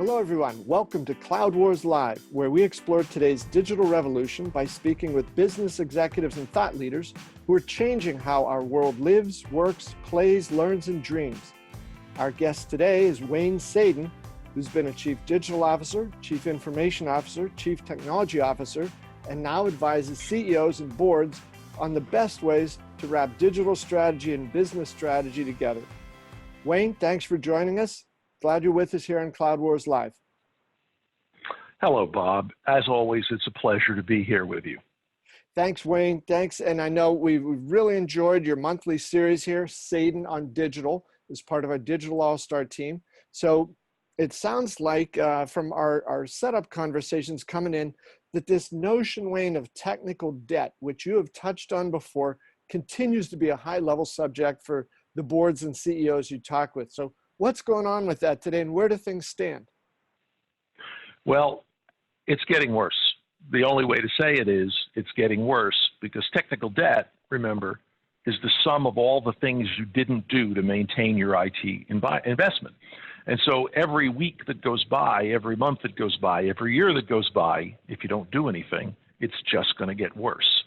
Hello everyone, welcome to Cloud Wars Live, where we explore today's digital revolution by speaking with business executives and thought leaders who are changing how our world lives, works, plays, learns, and dreams. Our guest today is Wayne Sadin, who's been a Chief Digital Officer, Chief Information Officer, Chief Technology Officer, and now advises CEOs and boards on the best ways to wrap digital strategy and business strategy together. Wayne, thanks for joining us. Glad you're with us here on Cloud Wars Live. Hello, Bob. As always, it's a pleasure to be here with you. Thanks, Wayne. Thanks. And I know we've really enjoyed your monthly series here, Sadin on Digital, as part of our Digital All-Star team. So it sounds like from our setup conversations coming in that this notion, Wayne, of technical debt, which you have touched on before, continues to be a high-level subject for the boards and CEOs you talk with. So what's going on with that today, and where do things stand? Well, it's getting worse. The only way to say it is it's getting worse because technical debt, remember, is the sum of all the things you didn't do to maintain your IT investment. And so every week that goes by, every month that goes by, every year that goes by, if you don't do anything, it's just going to get worse.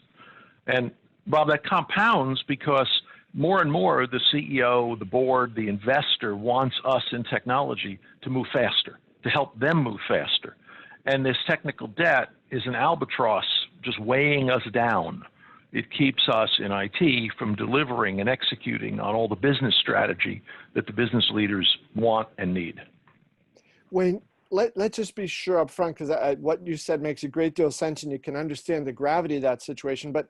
And Bob, that compounds because more and more, the CEO, the board, the investor wants us in technology to move faster, to help them move faster. And this technical debt is an albatross just weighing us down. It keeps us in IT from delivering and executing on all the business strategy that the business leaders want and need. Wayne, let's just be sure up front, because what you said makes a great deal of sense and you can understand the gravity of that situation. But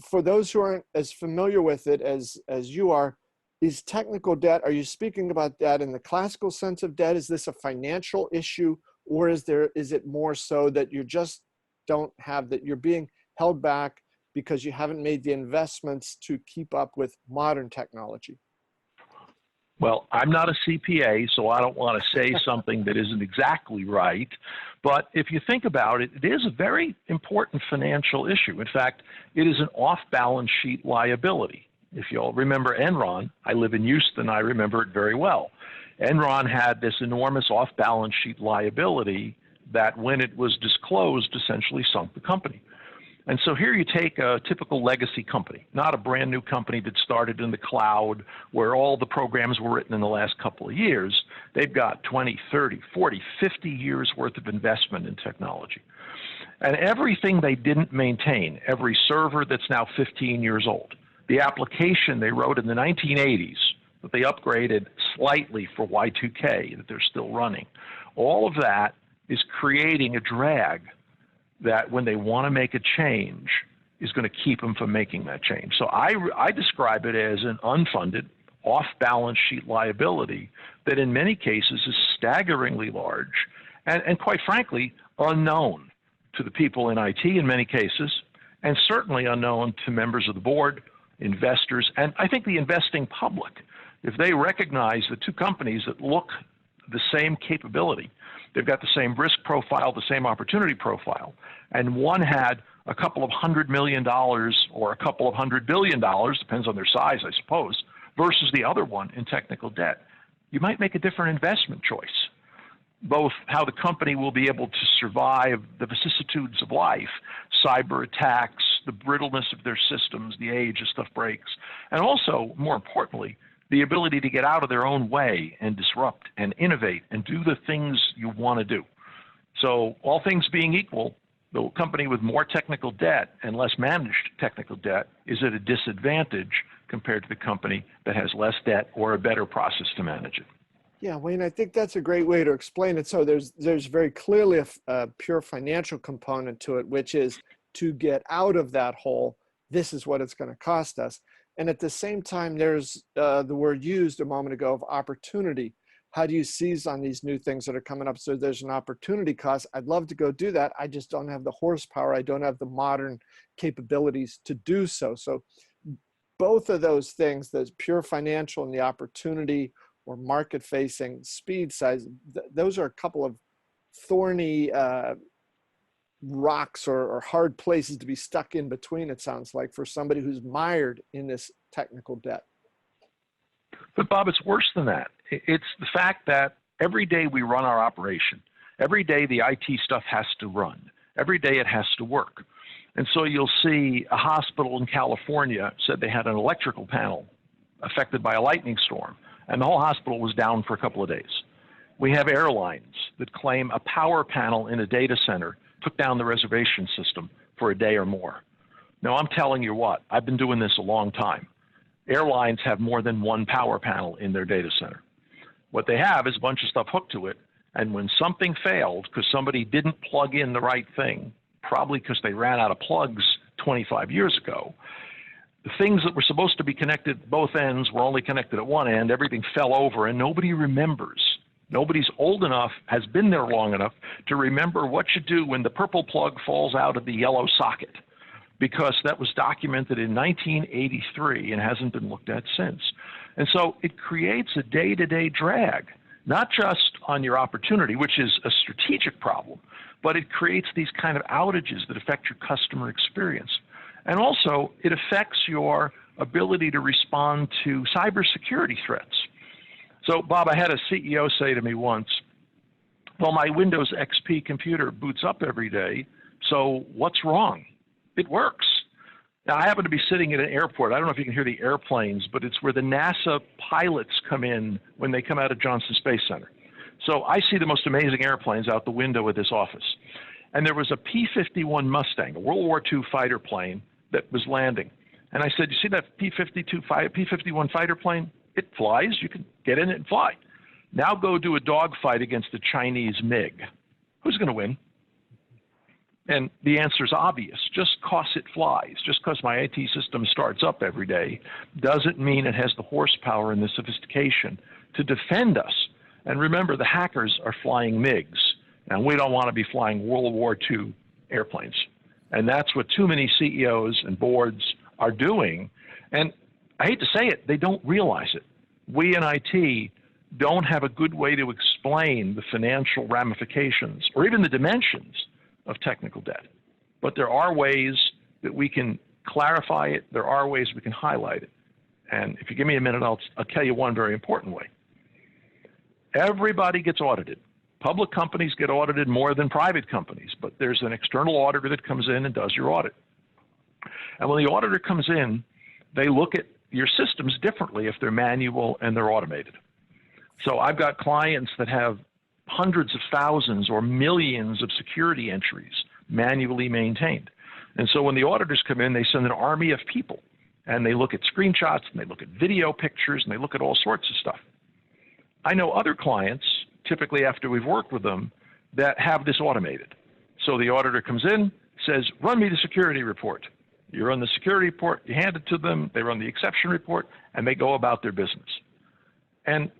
for those who aren't as familiar with it as you are, is technical debt, are you speaking about that in the classical sense of debt? Is this a financial issue, or is it more so that you just don't have, that you're being held back because you haven't made the investments to keep up with modern technology? Well, I'm not a CPA, so I don't want to say something that isn't exactly right. But if you think about it, it is a very important financial issue. In fact, it is an off-balance sheet liability. If you all remember Enron, I live in Houston, I remember it very well. Enron had this enormous off-balance sheet liability that when it was disclosed, essentially sunk the company. And so here you take a typical legacy company, not a brand new company that started in the cloud where all the programs were written in the last couple of years. They've got 20, 30, 40, 50 years worth of investment in technology. And everything they didn't maintain, every server that's now 15 years old, the application they wrote in the 1980s that they upgraded slightly for Y2K that they're still running, all of that is creating a drag that when they want to make a change is going to keep them from making that change. So I describe it as an unfunded, off-balance sheet liability that in many cases is staggeringly large and quite frankly, unknown to the people in IT in many cases, and certainly unknown to members of the board, investors, and I think the investing public. If they recognize the two companies that look the same capability, they've got the same risk profile, the same opportunity profile, and one had a couple of $100 million or a couple of $100 billion, depends on their size, I suppose, versus the other one in technical debt, you might make a different investment choice. Both how the company will be able to survive the vicissitudes of life, cyber attacks, the brittleness of their systems, the age as stuff breaks, and also, more importantly, the ability to get out of their own way and disrupt and innovate and do the things you want to do. So all things being equal, the company with more technical debt and less managed technical debt is at a disadvantage compared to the company that has less debt or a better process to manage it. Yeah, Wayne, I think that's a great way to explain it. So there's very clearly a pure financial component to it, which is to get out of that hole, this is what it's going to cost us. And at the same time, there's the word used a moment ago of opportunity. How do you seize on these new things that are coming up? So there's an opportunity cost. I'd love to go do that. I just don't have the horsepower. I don't have the modern capabilities to do so. So both of those things, the pure financial and the opportunity or market-facing speed size, those are a couple of thorny rocks or hard places to be stuck in between, it sounds like, for somebody who's mired in this technical debt. But Bob, it's worse than that. It's the fact that Every day we run our operation. Every day the IT stuff has to run. Every day it has to work. And so you'll see a hospital in California said they had an electrical panel affected by a lightning storm, and the whole hospital was down for a couple of days. We have airlines that claim a power panel in a data center took down the reservation system for a day or more. Now, I'm telling you what, I've been doing this a long time. Airlines have more than one power panel in their data center. What they have is a bunch of stuff hooked to it, and when something failed because somebody didn't plug in the right thing, probably because they ran out of plugs 25 years ago, the things that were supposed to be connected at both ends were only connected at one end. Everything fell over, and nobody remembers. Nobody's old enough, has been there long enough to remember what you do when the purple plug falls out of the yellow socket, because that was documented in 1983 and hasn't been looked at since. And so it creates a day-to-day drag, not just on your opportunity, which is a strategic problem, but it creates these kind of outages that affect your customer experience. And also, it affects your ability to respond to cybersecurity threats. So, Bob, I had a CEO say to me once, well, my Windows XP computer boots up every day, so what's wrong? It works. Now, I happen to be sitting at an airport. I don't know if you can hear the airplanes, but it's where the NASA pilots come in when they come out of Johnson Space Center. So I see the most amazing airplanes out the window of this office. And there was a P-51 Mustang, a World War II fighter plane that was landing. And I said, you see that P-51 fighter plane? It flies. You can get in it and fly. Now go do a dogfight against the Chinese MiG. Who's going to win? And the answer is obvious. Just because it flies, just because my IT system starts up every day, doesn't mean it has the horsepower and the sophistication to defend us. And remember, the hackers are flying MiGs, and we don't want to be flying World War II airplanes. And that's what too many CEOs and boards are doing. And I hate to say it, they don't realize it. We in IT don't have a good way to explain the financial ramifications or even the dimensions of technical debt. But there are ways that we can clarify it. There are ways we can highlight it. And if you give me a minute, I'll tell you one very important way. Everybody gets audited. Public companies get audited more than private companies, but there's an external auditor that comes in and does your audit. And when the auditor comes in, they look at your systems differently if they're manual and they're automated. So I've got clients that have hundreds of thousands or millions of security entries manually maintained. And so when the auditors come in, they send an army of people, and they look at screenshots, and they look at video pictures, and they look at all sorts of stuff. I know other clients, typically after we've worked with them, that have this automated. So the auditor comes in, says, run me the security report. You run the security report, you hand it to them, they run the exception report, and they go about their business. And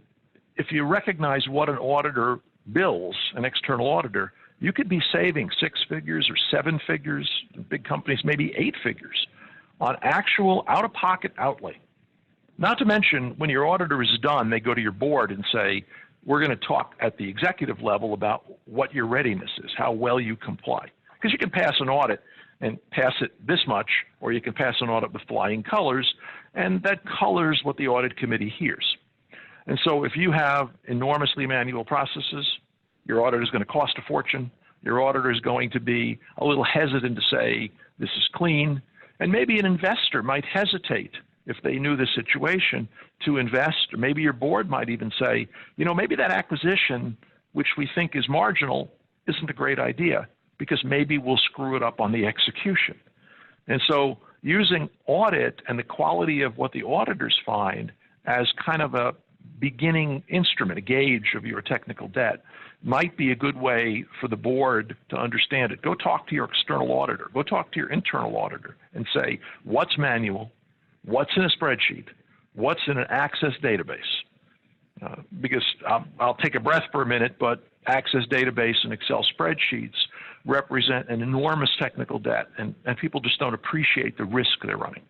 if you recognize what an auditor bills, an external auditor, you could be saving 6 figures or 7 figures, big companies maybe 8 figures, on actual out-of-pocket outlay. Not to mention, when your auditor is done, they go to your board and say, we're going to talk at the executive level about what your readiness is, how well you comply. Because you can pass an audit and pass it this much, or you can pass an audit with flying colors, and that colors what the audit committee hears. And so if you have enormously manual processes, your auditor is going to cost a fortune. Your auditor is going to be a little hesitant to say, this is clean. And maybe an investor might hesitate if they knew the situation to invest, or maybe your board might even say, you know, maybe that acquisition, which we think is marginal, isn't a great idea, because maybe we'll screw it up on the execution. And so using audit and the quality of what the auditors find as kind of a beginning instrument, a gauge of your technical debt, might be a good way for the board to understand it. Go talk to your external auditor. Go talk to your internal auditor and say, what's manual? What's in a spreadsheet? What's in an Access database? Because I'll take a breath for a minute, but Access database and Excel spreadsheets represent an enormous technical debt, and people just don't appreciate the risk they're running.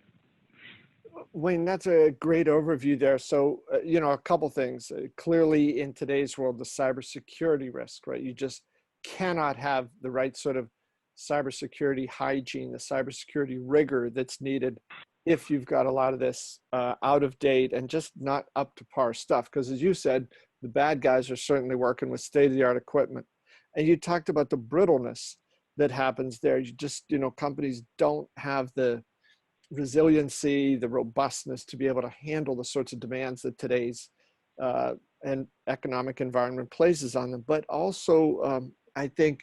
Wayne, that's a great overview there. So, you know, a couple things. Clearly, in today's world, the cybersecurity risk, right? You just cannot have the right sort of cybersecurity hygiene, the cybersecurity rigor that's needed if you've got a lot of this out of date and just not up to par stuff. Because as you said, The bad guys are certainly working with state-of-the-art equipment. And you talked about the brittleness that happens there. You just, companies don't have the resiliency, the robustness to be able to handle the sorts of demands that today's and economic environment places on them. But also, I think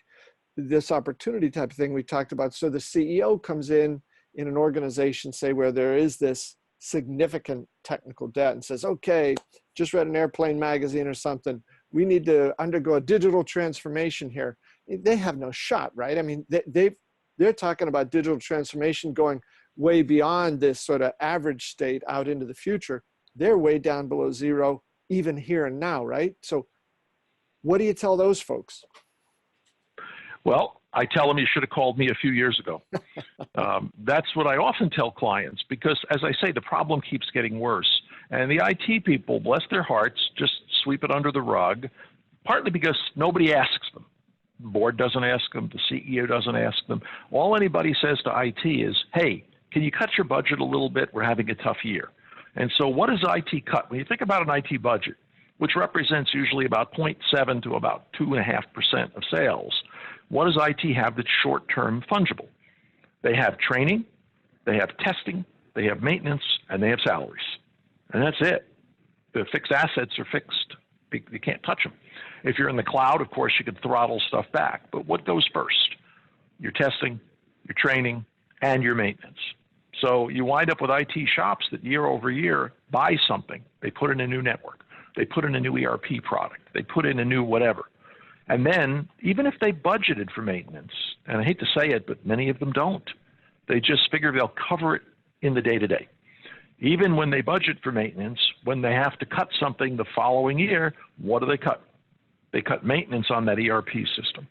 this opportunity type of thing we talked about. So the CEO comes in an organization, say, where there is this significant technical debt and says, okay, just read an airplane magazine or something. We need to undergo a digital transformation here. They have no shot, right? I mean, they're talking about digital transformation going way beyond this sort of average state out into the future. They're way down below zero, even here and now, right? So what do you tell those folks? Well, I tell them you should have called me a few years ago. That's what I often tell clients because, as I say, the problem keeps getting worse. And the IT people, bless their hearts, just sweep it under the rug, partly because nobody asks them. The board doesn't ask them. The CEO doesn't ask them. All anybody says to IT is, hey, can you cut your budget a little bit? We're having a tough year. And so what does IT cut? When you think about an IT budget, which represents usually about 0.7 to about 2.5% of sales, what does IT have that's short-term fungible? They have training, they have testing, they have maintenance, and they have salaries. And that's it. The fixed assets are fixed. You can't touch them. If you're in the cloud, of course, you can throttle stuff back. But what goes first? Your testing, your training, and your maintenance. So you wind up with IT shops that year over year buy something. They put in a new network. They put in a new ERP product. They put in a new whatever. And then, even if they budgeted for maintenance, and I hate to say it, but many of them don't, they just figure they'll cover it in the day-to-day. Even when they budget for maintenance, when they have to cut something the following year, what do they cut? They cut maintenance on that ERP system.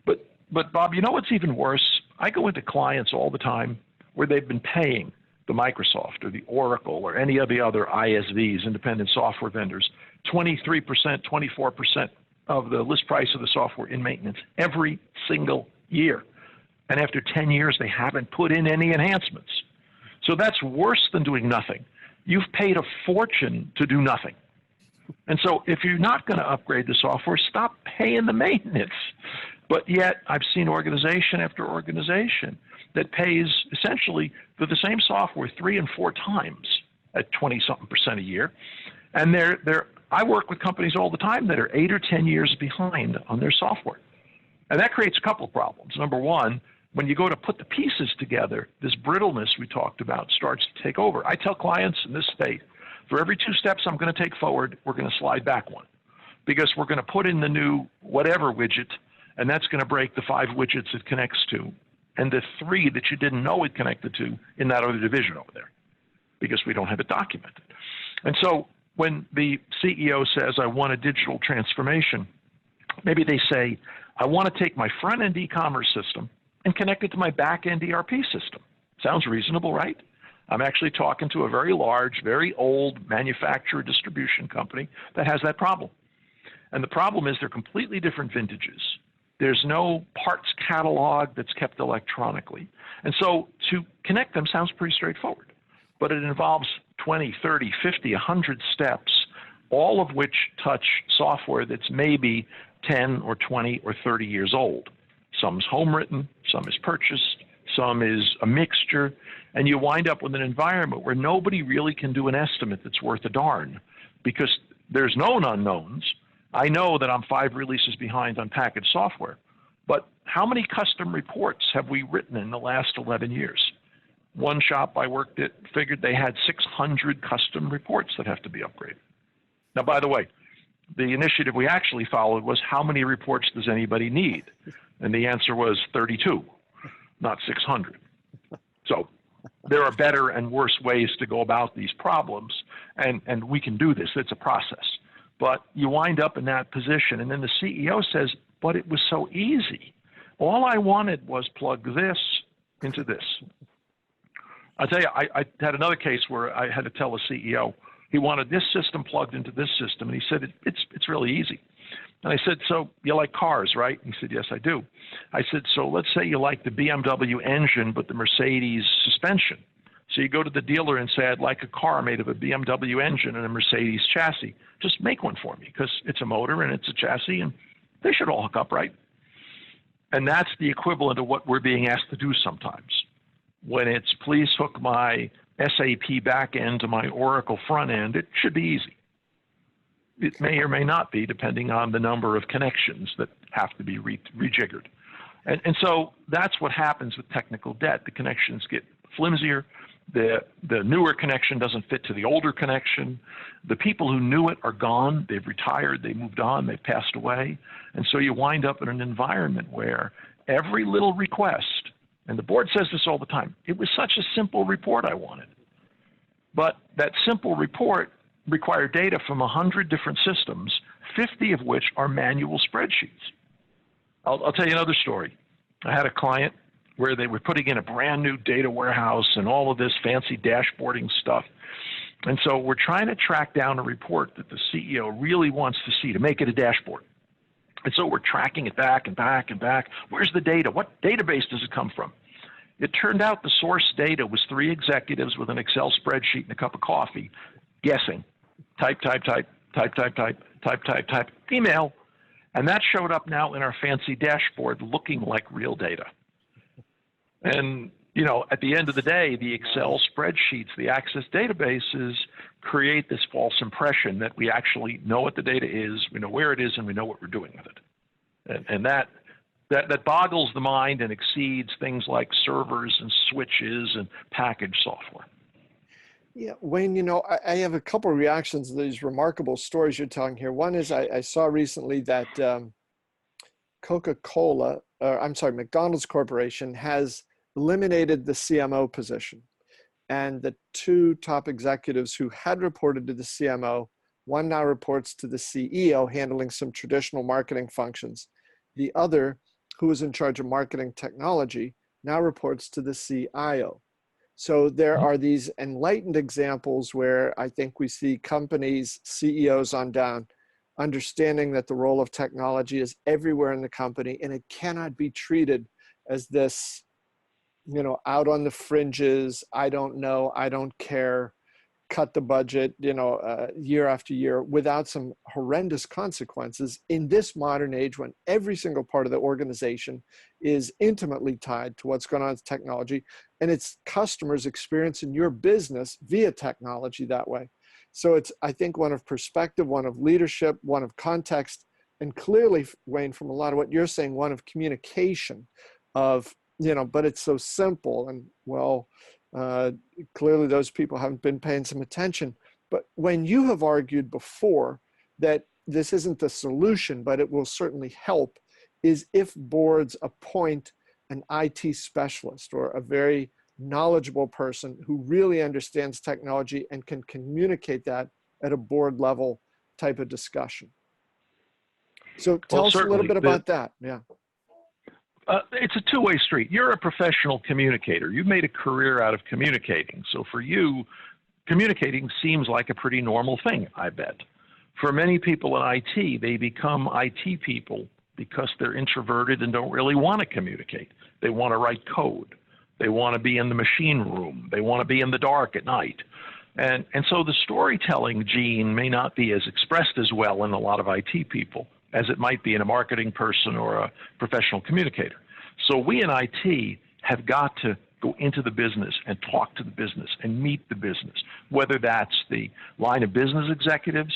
But Bob, you know what's even worse? I go into clients all the time where they've been paying the Microsoft or the Oracle or any of the other ISVs, independent software vendors, 23%, 24% of the list price of the software in maintenance every single year. And after 10 years, they haven't put in any enhancements. So that's worse than doing nothing. You've paid a fortune to do nothing. And so if you're not going to upgrade the software, stop paying the maintenance. But yet I've seen organization after organization that pays essentially for the same software 3 and 4 times at 20-something% a year. And I work with companies all the time that are 8 or 10 years behind on their software. And that creates a couple of problems. Number one, when you go to put the pieces together, this brittleness we talked about starts to take over. I tell clients in this state, for every 2 steps I'm going to take forward, we're going to slide back 1. Because we're going to put in the new whatever widget, and that's going to break the 5 widgets it connects to, and the 3 that you didn't know it connected to in that other division over there, because we don't have it documented. And so when the CEO says, I want a digital transformation, maybe they say, I want to take my front-end e-commerce system and connect it to my back-end ERP system. Sounds reasonable, right? I'm actually talking to a very large, very old manufacturer distribution company that has that problem. And the problem is they're completely different vintages. There's no parts catalog that's kept electronically. And so to connect them sounds pretty straightforward, but it involves 20, 30, 50, 100 steps, all of which touch software that's maybe 10 or 20 or 30 years old. Some's home written, some is purchased, some is a mixture, and you wind up with an environment where nobody really can do an estimate that's worth a darn because there's known unknowns. I know that I'm 5 releases behind on packaged software, but how many custom reports have we written in the last 11 years? One shop I worked at figured they had 600 custom reports that have to be upgraded. Now, by the way, the initiative we actually followed was how many reports does anybody need? And the answer was 32, not 600. So there are better and worse ways to go about these problems, and we can do this. It's a process. But you wind up in that position, and then the CEO says, but it was so easy. All I wanted was plug this into this. I'll tell you, I had another case where I had to tell a CEO, he wanted this system plugged into this system, and he said, it's really easy. And I said, so you like cars, right? He said, yes, I do. I said, so let's say you like the BMW engine, but the Mercedes suspension. So you go to the dealer and say, I'd like a car made of a BMW engine and a Mercedes chassis. Just make one for me, because it's a motor and it's a chassis, and they should all hook up, right? And that's the equivalent of what we're being asked to do sometimes. When it's, please hook my SAP back end to my Oracle front end, it should be easy. It may or may not be, depending on the number of connections that have to be rejiggered. And so that's what happens with technical debt. The connections get flimsier. The newer connection doesn't fit to the older connection. The people who knew it are gone. They've retired. They moved on. They've passed away. And so you wind up in an environment where every little request, and the board says this all the time, it was such a simple report I wanted. But that simple report required data from 100 different systems, 50 of which are manual spreadsheets. I'll tell you another story. I had a client where they were putting in a brand new data warehouse and all of this fancy dashboarding stuff. And so we're trying to track down a report that the CEO really wants to see to make it a dashboard. And so we're tracking it back and back and back. Where's the data? What database does it come from? It turned out the source data was 3 executives with an Excel spreadsheet and a cup of coffee, guessing. Type, type, type, type, type, type, type, type, type, email. And that showed up now in our fancy dashboard looking like real data. And, you know, at the end of the day, the Excel spreadsheets, the Access databases create this false impression that we actually know what the data is, we know where it is, and we know what we're doing with it. And that boggles the mind and exceeds things like servers and switches and package software. Yeah, Wayne, you know, I have a couple of reactions to these remarkable stories you're telling here. One is I saw recently that McDonald's Corporation has eliminated the CMO position. And the 2 top executives who had reported to the CMO, one now reports to the CEO handling some traditional marketing functions. The other, who is in charge of marketing technology, now reports to the CIO. So there are these enlightened examples where I think we see companies, CEOs on down, understanding that the role of technology is everywhere in the company, and it cannot be treated as this, you know, out on the fringes, I don't know, I don't care, cut the budget, you know, year after year, without some horrendous consequences in this modern age when every single part of the organization is intimately tied to what's going on with technology, and it's customers experiencing your business via technology that way. So it's, I think, one of perspective, one of leadership, one of context, and clearly, Wayne, from a lot of what you're saying, one of communication of, you know, but it's so simple, and well, clearly those people haven't been paying some attention. But when you have argued before that this isn't the solution, but it will certainly help, is if boards appoint an IT specialist or a very knowledgeable person who really understands technology and can communicate that at a board level type of discussion. So tell us a little bit about that. Yeah. It's a two-way street. You're a professional communicator. You've made a career out of communicating. So for you, communicating seems like a pretty normal thing, I bet. For many people in IT, they become IT people because they're introverted and don't really want to communicate. They want to write code. They want to be in the machine room. They want to be in the dark at night. And so the storytelling gene may not be as expressed as well in a lot of IT people as it might be in a marketing person or a professional communicator. So we in IT have got to go into the business and talk to the business and meet the business, whether that's the line of business executives,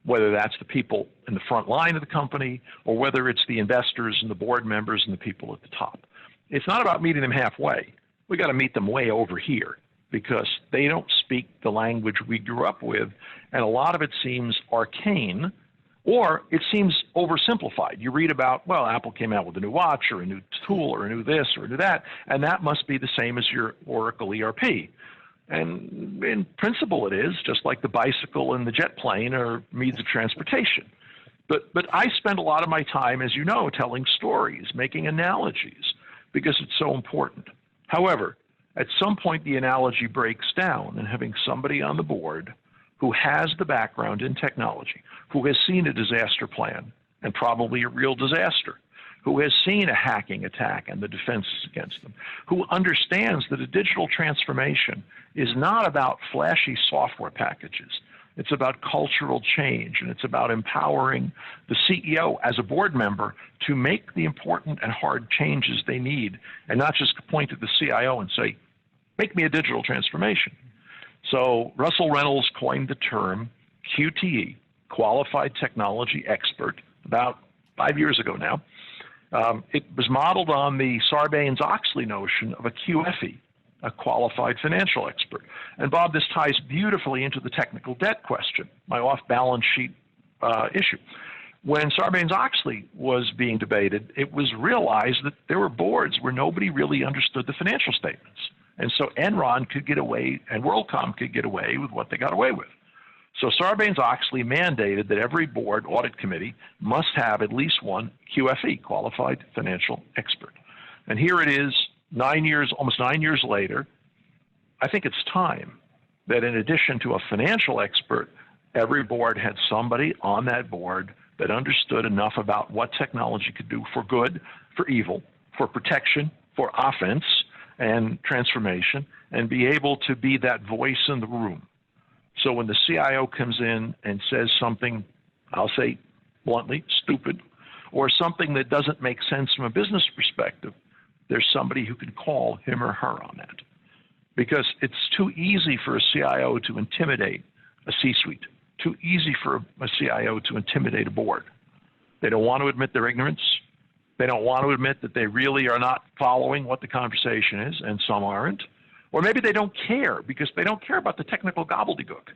whether that's the people in the front line of the company, or whether it's the investors and the board members and the people at the top. It's not about meeting them halfway. We got to meet them way over here because they don't speak the language we grew up with, and a lot of it seems arcane, or it seems oversimplified. You read about, well, Apple came out with a new watch or a new tool or a new this or a new that, and that must be the same as your Oracle ERP. And in principle it is, just like the bicycle and the jet plane are means of transportation. But I spend a lot of my time, as you know, telling stories, making analogies, because it's so important. However, at some point the analogy breaks down, and having somebody on the board who has the background in technology, who has seen a disaster plan, and probably a real disaster, who has seen a hacking attack and the defenses against them, who understands that a digital transformation is not about flashy software packages. It's about cultural change, and it's about empowering the CEO as a board member to make the important and hard changes they need, and not just point to the CIO and say, make me a digital transformation. So Russell Reynolds coined the term QTE, Qualified Technology Expert, about 5 years ago now. It was modeled on the Sarbanes-Oxley notion of a QFE, a Qualified Financial Expert. And Bob, this ties beautifully into the technical debt question, my off-balance sheet issue. When Sarbanes-Oxley was being debated, it was realized that there were boards where nobody really understood the financial statements. And so Enron could get away, and WorldCom could get away with what they got away with. So Sarbanes-Oxley mandated that every board audit committee must have at least one QFE, Qualified Financial Expert. And here it is, almost 9 years later. I think it's time that in addition to a financial expert, every board had somebody on that board that understood enough about what technology could do for good, for evil, for protection, for offense and transformation, and be able to be that voice in the room. So when the CIO comes in and says something, I'll say bluntly, stupid, or something that doesn't make sense from a business perspective, there's somebody who can call him or her on that. Because it's too easy for a CIO to intimidate a C-suite, too easy for a CIO to intimidate a board. They don't want to admit their ignorance. They don't want to admit that they really are not following what the conversation is, and some aren't. Or maybe they don't care because they don't care about the technical gobbledygook.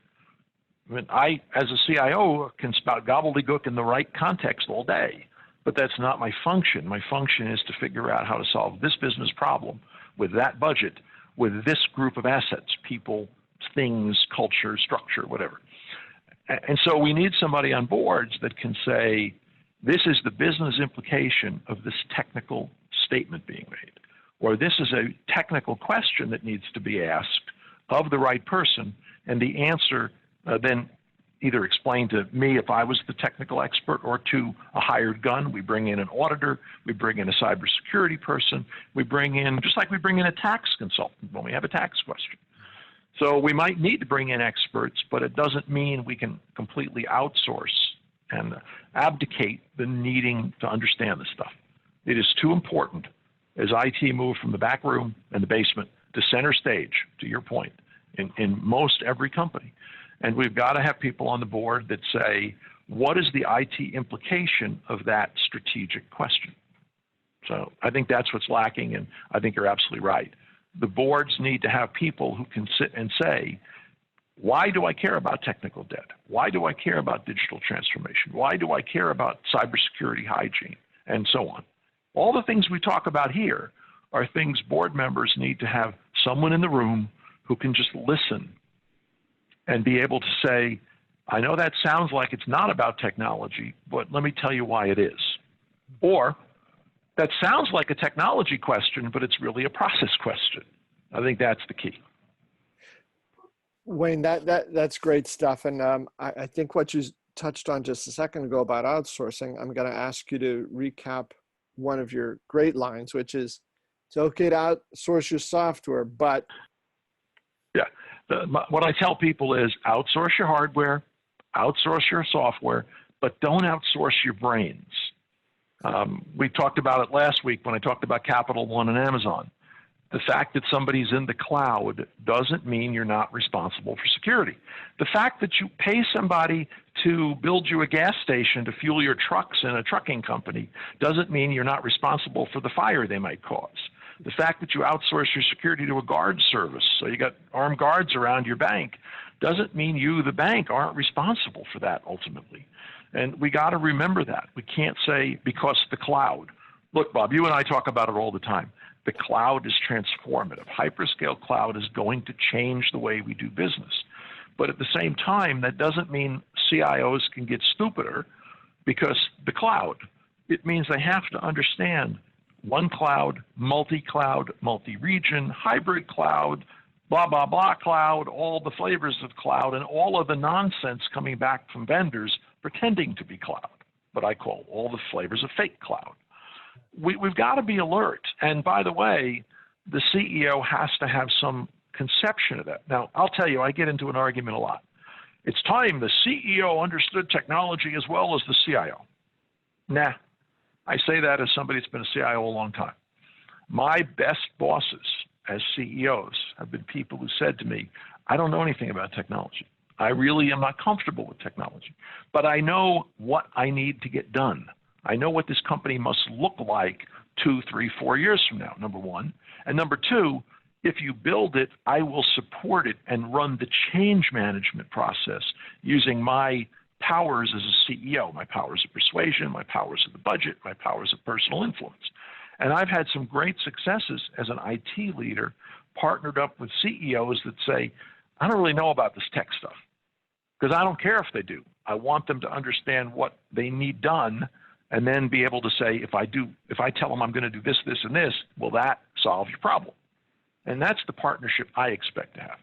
I mean, I, as a CIO, can spout gobbledygook in the right context all day, but that's not my function. My function is to figure out how to solve this business problem with that budget, with this group of assets, people, things, culture, structure, whatever. And so we need somebody on boards that can say, this is the business implication of this technical statement being made, or this is a technical question that needs to be asked of the right person, and the answer then either explained to me if I was the technical expert, or to a hired gun. We bring in an auditor, we bring in a cybersecurity person, we bring in, just like we bring in a tax consultant when we have a tax question. So we might need to bring in experts, but it doesn't mean we can completely outsource and abdicate the needing to understand this stuff. It is too important as IT move from the back room and the basement to center stage, to your point, in most every company. And we've got to have people on the board that say, what is the IT implication of that strategic question? So I think that's what's lacking, and I think you're absolutely right. The boards need to have people who can sit and say, why do I care about technical debt? Why do I care about digital transformation? Why do I care about cybersecurity hygiene, and so on? All the things we talk about here are things board members need to have someone in the room who can just listen and be able to say, I know that sounds like it's not about technology, but let me tell you why it is. Or, that sounds like a technology question, but it's really a process question. I think that's the key. Wayne, that's great stuff. And I think what you touched on just a second ago about outsourcing, I'm going to ask you to recap one of your great lines, which is, it's okay to outsource your software, but... Yeah, what I tell people is outsource your hardware, outsource your software, but don't outsource your brains. We talked about it last week when I talked about Capital One and Amazon. The fact that somebody's in the cloud doesn't mean you're not responsible for security. The fact that you pay somebody to build you a gas station to fuel your trucks in a trucking company doesn't mean you're not responsible for the fire they might cause. The fact that you outsource your security to a guard service, so you got armed guards around your bank, doesn't mean you, the bank, aren't responsible for that ultimately. And we got to remember that. We can't say because the cloud. Look, Bob, you and I talk about it all the time. The cloud is transformative. Hyperscale cloud is going to change the way we do business. But at the same time, that doesn't mean CIOs can get stupider because the cloud. It means they have to understand one cloud, multi-cloud, multi-region, hybrid cloud, blah, blah, blah cloud, all the flavors of cloud, and all of the nonsense coming back from vendors pretending to be cloud, what I call all the flavors of fake cloud. we've got to be alert. And by the way, the CEO has to have some conception of that. Now, I'll tell you, I get into an argument a lot. It's time the CEO understood technology as well as the CIO. Nah, I say that as somebody that's been a CIO a long time. My best bosses as CEOs have been people who said to me, I don't know anything about technology. I really am not comfortable with technology, but I know what I need to get done. I know what this company must look like 2, 3, 4 years from now, number one. And number two, if you build it, I will support it and run the change management process using my powers as a CEO, my powers of persuasion, my powers of the budget, my powers of personal influence. And I've had some great successes as an IT leader, partnered up with CEOs that say, I don't really know about this tech stuff, because I don't care if they do. I want them to understand what they need done, and then be able to say, if I tell them I'm going to do this, this, and this, will that solve your problem? And that's the partnership I expect to have.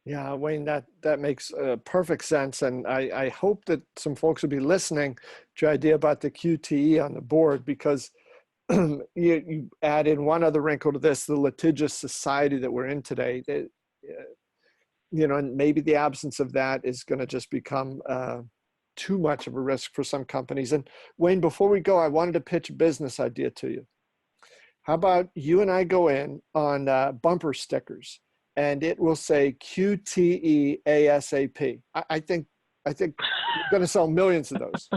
Yeah, Wayne, that makes perfect sense. And I hope that some folks will be listening to your idea about the QTE on the board, because you add in one other wrinkle to this, the litigious society that we're in today. And maybe the absence of that is going to just become too much of a risk for some companies. And Wayne, before we go, I wanted to pitch a business idea to you. How about you and I go in on bumper stickers, and it will say QTE ASAP. I think we're going to sell millions of those.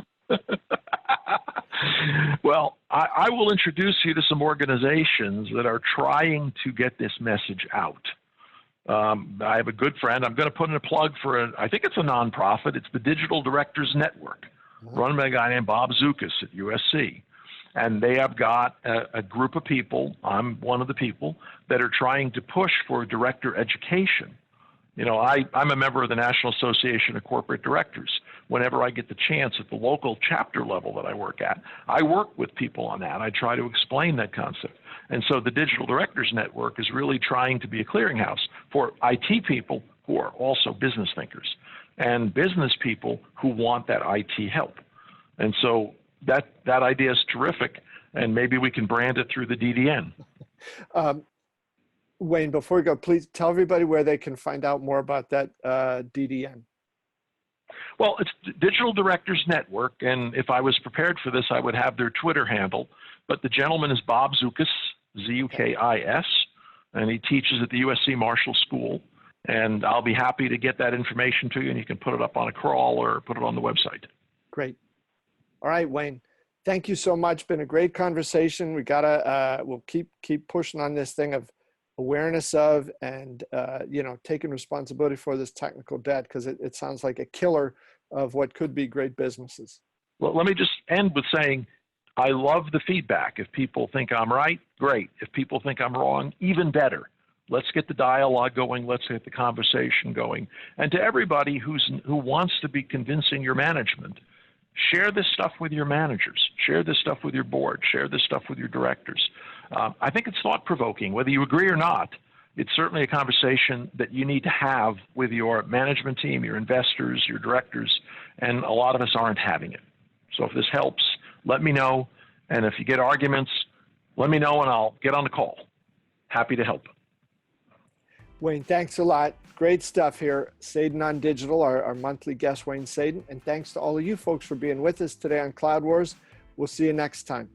Well, I will introduce you to some organizations that are trying to get this message out. I have a good friend. I'm going to put in a plug for I think it's a nonprofit. It's the Digital Directors Network, run by a guy named Bob Zukas at USC. And they have got a group of people, I'm one of the people, that are trying to push for director education. I'm a member of the National Association of Corporate Directors. Whenever I get the chance at the local chapter level that I work at, I work with people on that. I try to explain that concept. And so the Digital Directors Network is really trying to be a clearinghouse for IT people who are also business thinkers and business people who want that IT help. And so that idea is terrific, and maybe we can brand it through the DDN. Wayne, before we go, please tell everybody where they can find out more about that DDN. Well, it's Digital Directors Network, and if I was prepared for this, I would have their Twitter handle. But the gentleman is Bob Zukas, Z-U-K-I-S, and he teaches at the USC Marshall School. And I'll be happy to get that information to you, and you can put it up on a crawl or put it on the website. Great. All right, Wayne. Thank you so much. Been a great conversation. We gotta we'll keep pushing on this thing of awareness of and taking responsibility for this technical debt, because it sounds like a killer of what could be great businesses. Well, let me just end with saying I love the feedback. If people think I'm right, great. If people think I'm wrong, even better. Let's get the dialogue going. Let's get the conversation going. And to everybody who wants to be convincing your management, share this stuff with your managers. Share this stuff with your board. Share this stuff with your directors. I think it's thought-provoking. Whether you agree or not, it's certainly a conversation that you need to have with your management team, your investors, your directors, and a lot of us aren't having it. So if this helps, let me know. And if you get arguments, let me know and I'll get on the call. Happy to help. Wayne, thanks a lot. Great stuff here. Sadin on Digital, our monthly guest, Wayne Sadin. And thanks to all of you folks for being with us today on Cloud Wars. We'll see you next time.